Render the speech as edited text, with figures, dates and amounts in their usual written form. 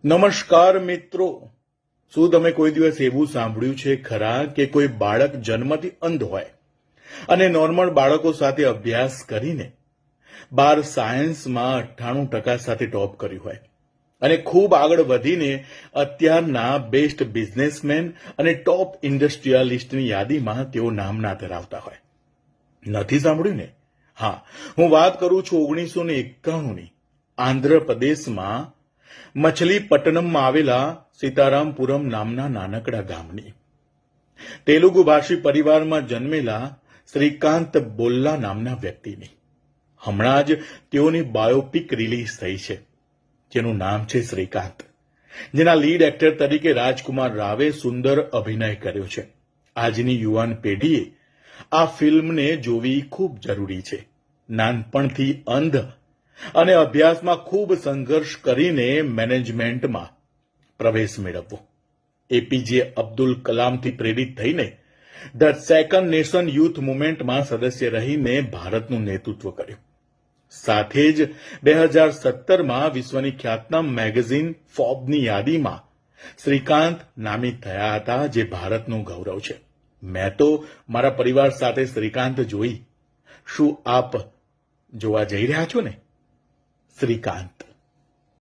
નમસ્કાર મિત્રો, શું તમે કોઈ દિવસ એવું સાંભળ્યું છે ખરા કે કોઈ બાળક જન્મથી અંધ હોય અને નોર્મલ બાળકો સાથે અભ્યાસ કરીને 12 સાયન્સમાં 98% સાથે ટોપ કર્યું હોય અને ખૂબ આગળ વધીને અત્યારના બેસ્ટ બિઝનેસમેન અને ટોપ ઇન્ડસ્ટ્રીયાલિસ્ટની યાદીમાં તેઓ નામના ધરાવતા હોય? નથી સાંભળ્યું ને? હા, હું વાત કરું છું 1991ની આંધ્રપ્રદેશમાં મછલીપટ્ટનમમાં આવેલા સીતારામપુરમ નામના નાનકડા ગામની. તેલુગુ ભાષી પરિવારમાં જન્મેલા શ્રીકાંત બોલ્લા નામના વ્યક્તિની. હમણાં જ તેઓની બાયોપિક રિલીઝ થઈ છે, જેનું નામ છે શ્રીકાંત, જેના લીડ એક્ટર તરીકે રાજકુમાર રાવે સુંદર અભિનય કર્યો છે. આજની યુવાન પેઢીએ આ ફિલ્મને જોવી ખૂબ જરૂરી છે. નાનપણથી અંધ અને અભ્યાસમાં ખૂબ સંઘર્ષ કરીને મેનેજમેન્ટમાં પ્રવેશ મેળવવો. એપીજે અબ્દુલ કલામથી પ્રેરિત થઈને ધ સેકન્ડ નેશન યુથ મુવમેન્ટમાં સદસ્ય રહીને ભારતનું નેતૃત્વ કર્યું. સાથે જ 2017માં વિશ્વની ખ્યાતનામ મેગેઝિન ફોર્બ્સની યાદીમાં શ્રીકાંત નામિત થયા હતા, જે ભારતનું ગૌરવ છે. મેં તો મારા પરિવાર સાથે શ્રીકાંત જોઈ. શું આપ જોવા જઈ રહ્યા છો ને? શ્રીકાંત.